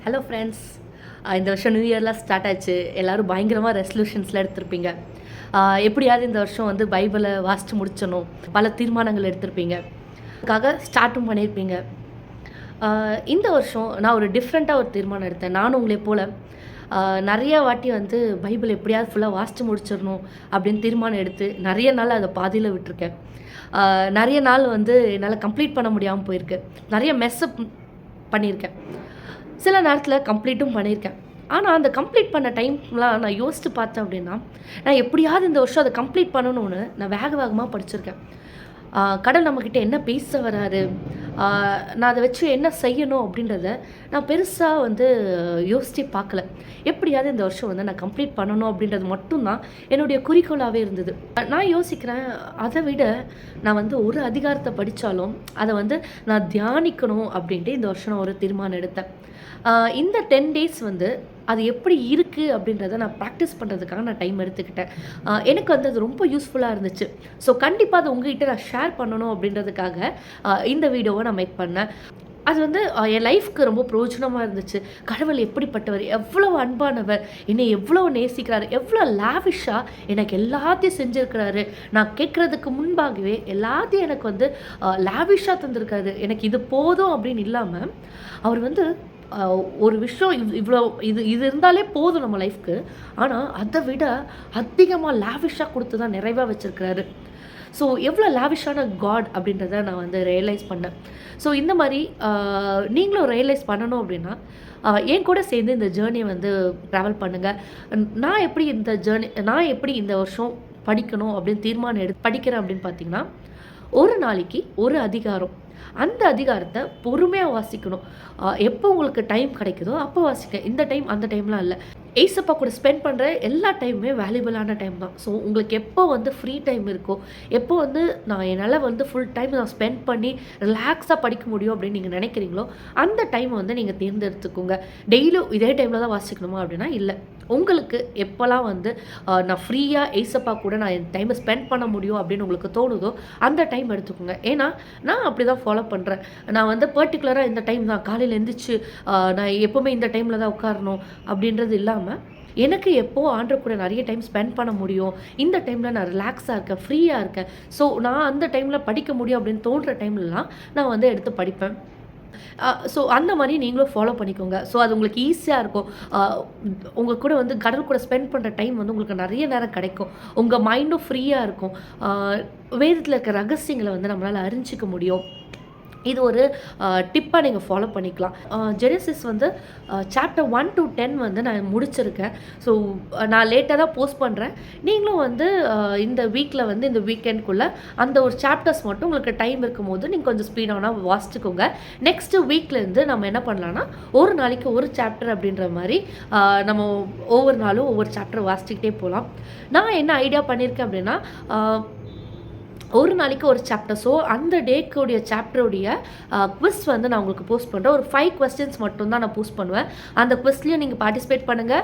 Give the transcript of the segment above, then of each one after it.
Hello friends. இந்த வருஷம் new இயர்லாம் start ஆச்சு. எல்லோரும் பயங்கரமாக ரெசல்யூஷன்ஸ்லாம் எடுத்திருப்பீங்க. எப்படியாவது இந்த வருஷம் வந்து பைபிளை வாசித்து முடிச்சணும், பல தீர்மானங்கள் எடுத்திருப்பீங்க, அதுக்காக ஸ்டார்ட்டும் பண்ணியிருப்பீங்க. இந்த வருஷம் நான் ஒரு டிஃப்ரெண்ட்டாக ஒரு தீர்மானம் எடுத்தேன். நானும் உங்களை போல் நிறைய வாட்டி வந்து பைபிள் எப்படியாவது ஃபுல்லாக வாசித்து முடிச்சிடணும் அப்படின்னு தீர்மானம் எடுத்து நிறைய நாள் அதை பாதியில் விட்டுருக்கேன். நிறைய நாள் வந்து என்னால் கம்ப்ளீட் பண்ண முடியாமல் போயிருக்கு. நிறைய மெஸ்அப் பண்ணியிருக்கேன். சில நேரத்தில் கம்ப்ளீட்டும் பண்ணியிருக்கேன். ஆனால் அந்த கம்ப்ளீட் பண்ண டைம்லாம் நான் யோசித்து பார்த்தேன் அப்படின்னா, நான் எப்படியாவது இந்த வருஷம் அதை கம்ப்ளீட் பண்ணணும்னு நான் வேகமாக படிச்சிருக்கேன். கடவுள் நம்மக்கிட்ட என்ன பேச வராரு, நான் அதை வச்சு என்ன செய்யணும் அப்படின்றத நான் பெருசாக வந்து யோசித்து பார்க்கல. எப்படியாவது இந்த வருஷம் வந்து நான் கம்ப்ளீட் பண்ணணும் அப்படின்றது மட்டும்தான் என்னுடைய குறிக்கோளாகவே இருந்தது. நான் யோசிக்கிறேன், அதை விட நான் வந்து ஒரு அதிகாரத்தை படித்தாலும் அதை வந்து நான் தியானிக்கணும் அப்படின்ட்டு இந்த வருஷம் நான் ஒரு தீர்மானம் எடுத்தேன். இந்த 10 டேஸ் வந்து அது எப்படி இருக்குது அப்படின்றத நான் ப்ராக்டிஸ் பண்ணுறதுக்காக நான் டைம் எடுத்துக்கிட்டேன். எனக்கு வந்து அது ரொம்ப யூஸ்ஃபுல்லாக இருந்துச்சு. ஸோ கண்டிப்பாக அது உங்கள்கிட்ட நான் ஷேர் பண்ணணும் அப்படின்றதுக்காக இந்த வீடியோவை நான் மேக் பண்ணேன். அது வந்து என் லைஃப்க்கு ரொம்ப பிரயோஜனமாக இருந்துச்சு. கடவுள் எப்படிப்பட்டவர், எவ்வளோ அன்பானவர், என்னை எவ்வளோ நேசிக்கிறாரு, எவ்வளோ லாவிஷாக எனக்கு எல்லாத்தையும் செஞ்சுருக்கிறாரு. நான் கேட்குறதுக்கு முன்பாகவே எல்லாத்தையும் எனக்கு வந்து லாவிஷாக தந்திருக்காரு. எனக்கு இது போதும் அப்படின்னு இல்லாமல் அவர் வந்து ஒரு விஷயம் இவ்வளோ இது இருந்தாலே போதும் நம்ம லைஃப்க்கு. ஆனால் அதை விட அதிகமாக லாவிஷாக கொடுத்து தான் நிறைவாக வச்சுருக்கிறாரு. ஸோ எவ்வளோ லாவிஷான காட் அப்படின்றத நான் வந்து ரியலைஸ் பண்ணேன். ஸோ இந்த மாதிரி நீங்களும் ரியலைஸ் பண்ணணும் அப்படின்னா என் கூட சேர்ந்து இந்த ஜேர்னியை வந்து ட்ராவல் பண்ணுங்கள். நான் எப்படி இந்த வருஷம் படிக்கணும் அப்படின்னு தீர்மானம் படிக்கிறேன் அப்படின்னு பார்த்தீங்கன்னா, ஒரு நாளைக்கு ஒரு அதிகாரம், அந்த அதிகாரத்தை பொறுமையாக வாசிக்கணும். எப்போ உங்களுக்கு டைம் கிடைக்குதோ அப்போ வாசிக்க. இந்த டைம் அந்த டைம்லாம் இல்லை. ஏசப்பா கூட ஸ்பெண்ட் பண்ணுற எல்லா டைமுமே வேல்யூபிளான டைம் தான். ஸோ உங்களுக்கு எப்போ வந்து ஃப்ரீ டைம் இருக்கோ, எப்போ வந்து என்னால் வந்து ஃபுல் டைம் நான் ஸ்பெண்ட் பண்ணி ரிலாக்ஸாக படிக்க முடியும் அப்படின்னு நீங்கள் நினைக்கிறீங்களோ அந்த டைம் வந்து நீங்கள் தேர்ந்தெடுத்துக்கோங்க. டெய்லியும் இதே டைமில் தான் வாசிக்கணுமா அப்படின்னா இல்லை. உங்களுக்கு எப்போல்லாம் வந்து நான் ஃப்ரீயாக ஏசப்பா கூட நான் என் டைமை ஸ்பெண்ட் பண்ண முடியும் அப்படின்னு உங்களுக்கு தோணுதோ அந்த டைம் எடுத்துக்கோங்க. ஏன்னா நான் அப்படி தான் ஃபாலோ பண்ணுறேன். நான் வந்து பர்டிகுலராக இந்த டைம் தான் காலையில் எழுந்திரிச்சு நான் எப்போவுமே இந்த டைமில் தான் உட்காரணும் அப்படின்றது இல்லாமல், எனக்கு எப்போது ஆண்டவர் கூட நிறைய டைம் ஸ்பெண்ட் பண்ண முடியும், இந்த டைமில் நான் ரிலாக்ஸாக இருக்கேன், ஃப்ரீயாக இருக்கேன், ஸோ நான் அந்த டைமில் படிக்க முடியும் அப்படின்னு தோன்ற டைம்லலாம் நான் வந்து எடுத்து படிப்பேன். ஸோ அந்த மாதிரி நீங்களும் ஃபாலோ பண்ணிக்கோங்க. ஸோ அது உங்களுக்கு ஈஸியாக இருக்கும். உங்கள் கூட வந்து கடவுள் கூட ஸ்பெண்ட் பண்ணுற டைம் வந்து உங்களுக்கு நிறைய நேரம் கிடைக்கும். உங்கள் மைண்டும் ஃப்ரீயாக இருக்கும். வேதத்தில் இருக்க ரகசியங்களை வந்து நம்மளால் அறிஞ்சிக்க முடியும். இது ஒரு டிப்பாக நீங்கள் ஃபாலோ பண்ணிக்கலாம். ஜெனசிஸ் வந்து சாப்டர் 1 to 10 வந்து நான் முடிச்சிருக்கேன். ஸோ நான் லேட்டாக தான் போஸ்ட் பண்ணுறேன். நீங்களும் வந்து இந்த வீக்கில் வந்து இந்த வீக்கெண்ட்குள்ளே அந்த ஒரு சாப்டர்ஸ் மட்டும் உங்களுக்கு டைம் இருக்கும்போது நீங்கள் கொஞ்சம் ஸ்பீடாக வாசிச்சுக்கோங்க. நெக்ஸ்ட்டு வீக்லேருந்து நம்ம என்ன பண்ணலான்னா, ஒரு நாளைக்கு ஒரு சாப்டர் அப்படின்ற மாதிரி நம்ம ஒவ்வொரு நாளும் ஒவ்வொரு சாப்டர் வாசிச்சுக்கிட்டே போகலாம். நான் என்ன ஐடியா பண்ணியிருக்கேன் அப்படின்னா, ஒரு நாளைக்கு ஒரு சாப்டர். ஸோ அந்த டேக்குடைய சாப்டருடைய குவிஸ் வந்து நான் உங்களுக்கு போஸ்ட் பண்ணுறேன். ஒரு 5 questions மட்டும்தான் நான் போஸ்ட் பண்ணுவேன். அந்த குவிஸ்லையும் நீங்கள் பார்ட்டிசிபேட் பண்ணுங்கள்.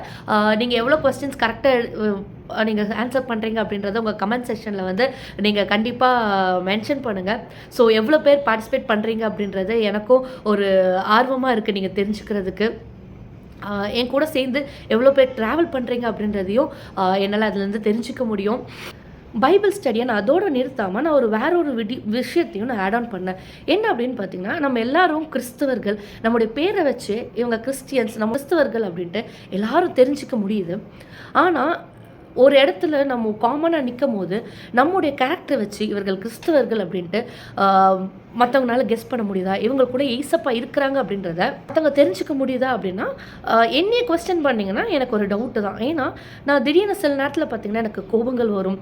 நீங்கள் எவ்வளோ கொஸ்டின்ஸ் கரெக்டாக நீங்கள் ஆன்சர் பண்ணுறீங்க அப்படின்றத உங்கள் கமெண்ட் செக்ஷனில் வந்து நீங்கள் கண்டிப்பாக மென்ஷன் பண்ணுங்கள். ஸோ எவ்வளோ பேர் பார்ட்டிசிபேட் பண்ணுறீங்க அப்படின்றது எனக்கும் ஒரு ஆர்வமாக இருக்குது நீங்கள் தெரிஞ்சுக்கிறதுக்கு. என் கூட சேர்ந்து எவ்வளோ பேர் ட்ராவல் பண்ணுறீங்க அப்படின்றதையும் என்னால் அதுலேருந்து தெரிஞ்சுக்க முடியும். பைபிள் ஸ்டடியை நான் அதோடு நிறுத்தாமல் நான் வேற ஒரு விஷயத்தையும் நான் ஆட் ஆன் பண்ணேன். என்ன அப்படின்னு பார்த்தீங்கன்னா, நம்ம எல்லாரும் கிறிஸ்தவர்கள், நம்முடைய பேரை வச்சு இவங்க கிறிஸ்டியன்ஸ், நம்ம கிறிஸ்தவர்கள் அப்படின்ட்டு எல்லாரும் தெரிஞ்சிக்க முடியுது. ஆனால் ஒரு இடத்துல நம்ம காமனாக நிற்கும் போது நம்முடைய கேரக்டரை வச்சு இவர்கள் கிறிஸ்தவர்கள் அப்படின்ட்டு மற்றவங்களால கெஸ் பண்ண முடியுதா, இவங்க கூட ஏசப்பா இருக்கிறாங்க அப்படின்றத மற்றவங்க தெரிஞ்சுக்க முடியுதா அப்படின்னா, என்னையே கொஸ்டின் பண்ணிங்கன்னா எனக்கு ஒரு டவுட்டு தான். ஏன்னா நான் திடீர்னு சில நேரத்தில் பார்த்திங்கன்னா எனக்கு கோபங்கள் வரும்,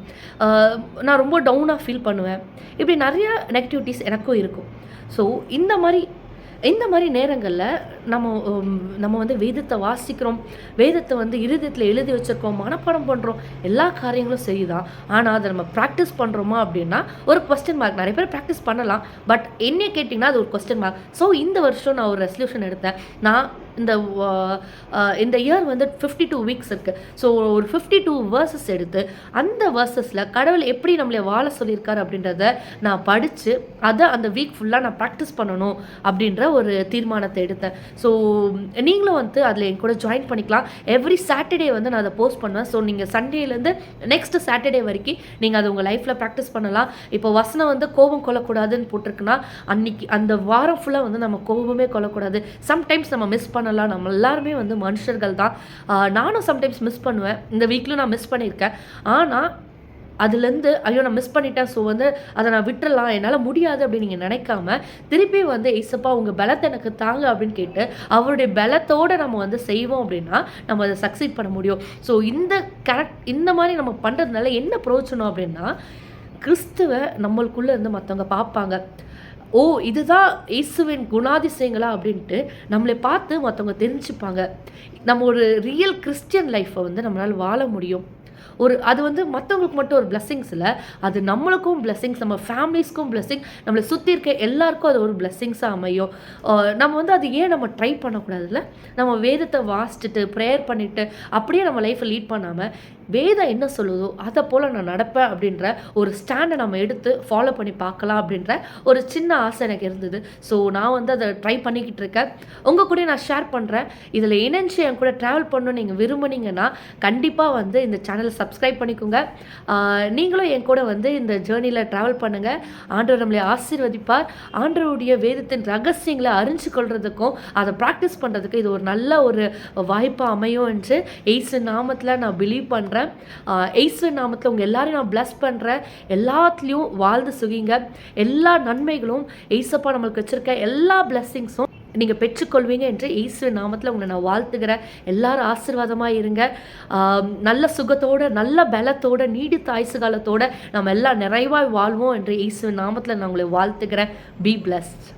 நான் ரொம்ப டவுனாக ஃபீல் பண்ணுவேன். இப்படி நிறையா நெகட்டிவிட்டிஸ் எனக்கும் இருக்கும். ஸோ இந்த மாதிரி நேரங்களில் நம்ம வந்து வேதத்தை வாசிக்கிறோம், வேதத்தை வந்து இருதயத்தில் எழுதி வச்சுருக்கோம், மனப்பாடம் பண்ணுறோம், எல்லா காரியங்களும் சரிதான். ஆனால் அதை நம்ம ப்ராக்டிஸ் பண்ணுறோமா அப்படின்னா ஒரு கொஸ்டின் மார்க். நிறைய பேர் ப்ராக்டிஸ் பண்ணலாம், பட் என்னையே கேட்டிங்கன்னா அது ஒரு கொஸ்டின் மார்க். ஸோ இந்த வருஷம் நான் ஒரு ரெசல்யூஷன் எடுத்தேன். நான் இந்த இயர் வந்து 52 வீக்ஸ் இருக்குது. ஸோ ஒரு 52 வேர்சஸ் எடுத்து அந்த வேர்சஸில் கடவுள் எப்படி நம்மளை வாழ சொல்லியிருக்காரு அப்படின்றத நான் படித்து அதை அந்த வீக் ஃபுல்லாக நான் ப்ராக்டிஸ் பண்ணணும் அப்படின்ற ஒரு தீர்மானத்தை எடுத்தேன். ஸோ நீங்களும் வந்து அதில் என் கூட ஜாயின் பண்ணிக்கலாம். எவ்ரி சாட்டர்டே வந்து நான் அதை போஸ்ட் பண்ணுவேன். ஸோ நீங்கள் சண்டேலேருந்து நெக்ஸ்ட் சாட்டர்டே வரைக்கும் நீங்கள் அதை உங்கள் லைஃப்பில் ப்ராக்டிஸ் பண்ணலாம். இப்போ வசனம் வந்து கோபம் கொள்ளக்கூடாதுன்னு போட்டிருக்குன்னா அன்னைக்கு அந்த வாரம் ஃபுல்லாக வந்து நம்ம கோபமே கொள்ளக்கூடாது. சம்டைம்ஸ் நம்ம மிஸ் பண்ணலாம். நம்ம எல்லாருமே வந்து மனுஷர்கள் தான். நானும் சம்டைம்ஸ் மிஸ் பண்ணுவேன். இந்த வீக்லையும் நான் மிஸ் பண்ணியிருக்கேன். ஆனால் அதுலேருந்து ஐயோ நான் மிஸ் பண்ணிட்டேன், ஸோ வந்து அதை நான் விட்டுறலாம், என்னால் முடியாது அப்படின்னு நீங்கள் நினைக்காம திருப்பி வந்து ஏசப்பா உங்கள் பலத்தை எனக்கு தாங்க அப்படின்னு கேட்டு அவருடைய பலத்தோடு நம்ம வந்து செய்வோம் அப்படின்னா நம்ம அதை சக்சீட் பண்ண முடியும். ஸோ இந்த மாதிரி நம்ம பண்ணுறதுனால என்ன பிரயோஜனம் அப்படின்னா, கிறிஸ்துவை நம்மளுக்குள்ளே இருந்து மற்றவங்க பார்ப்பாங்க. ஓ இதுதான் இயேசுவின் குணாதிசயங்களா அப்படின்ட்டு நம்மளை பார்த்து மற்றவங்க தெரிஞ்சுப்பாங்க. நம்ம ஒரு ரியல் கிறிஸ்டியன் லைஃப்பை வந்து நம்மளால் வாழ முடியும். அது வந்து மற்றவங்களுக்கு மட்டும் ஒரு பிளெஸ்ஸிங்ஸ் இல்லை, அது நம்மளுக்கும் பிளெஸ்ஸிங்ஸ், நம்ம ஃபேமிலிஸ்க்கும் பிளெஸ்ஸிங், நம்மளை சுற்றி இருக்க எல்லாருக்கும் அது ஒரு பிளெஸ்ஸிங்ஸாக அமையும். நம்ம வந்து அது ஏன் நம்ம ட்ரை பண்ணக்கூடாதுல்ல? நம்ம வேதத்தை வாசிச்சுட்டு ப்ரேயர் பண்ணிவிட்டு அப்படியே நம்ம லைஃப்பை லீட் பண்ணாமல் வேதம் என்ன சொல்லுதோ அதை போல் நான் நடப்பேன் அப்படின்ற ஒரு ஸ்டாண்டை நம்ம எடுத்து ஃபாலோ பண்ணி பார்க்கலாம் அப்படின்ற ஒரு சின்ன ஆசை எனக்கு இருந்தது. ஸோ நான் வந்து அதை ட்ரை பண்ணிக்கிட்டு இருக்கேன். உங்கள் கூட நான் ஷேர் பண்ணுறேன். இதில் இணைஞ்சு என் கூட ட்ராவல் பண்ணணும்னு நீங்கள் விரும்புனீங்கன்னா கண்டிப்பாக வந்து இந்த சேனலை சப்ஸ்கிரைப் பண்ணிக்கோங்க. நீங்களும் என் கூட வந்து இந்த ஜேர்னியில் ட்ராவல் பண்ணுங்கள். ஆண்டவர் நம்மளை ஆசீர்வதிப்பார். ஆண்டவருடைய வேதத்தின் ரகசியங்களை அறிஞ்சு கொள்றதுக்கும் அதை ப்ராக்டிஸ் பண்ணுறதுக்கும் இது ஒரு நல்ல ஒரு வாய்ப்பாக அமையும் என்று இயேசு நாமத்தில் நான் பிலீவ் பண்ணுறேன். இயேசுவின் நாமத்தில் உங்கள் எல்லாரையும் நான் பிளஸ் பண்ணுறேன். எல்லாத்துலேயும் வாழ்ந்து சுகிங்க. எல்லா நன்மைகளும் இயேசப்பா நம்மளுக்கு வச்சுருக்க எல்லா பிளெஸ்ஸிங்ஸும் நீங்கள் பெற்றுக்கொள்வீங்க என்று இயேசுவின் நாமத்தில் உங்களை நான் வாழ்த்துக்கிறேன். எல்லாரும் ஆசீர்வாதமாக இருங்க. நல்ல சுகத்தோடு நல்ல பலத்தோடு நீடித்த ஆயுசு காலத்தோடு நம்ம எல்லாம் நிறைவாய் வாழ்வோம் என்று இயேசுவின் நாமத்தில் நான் உங்களை வாழ்த்துக்கிறேன். Be blessed.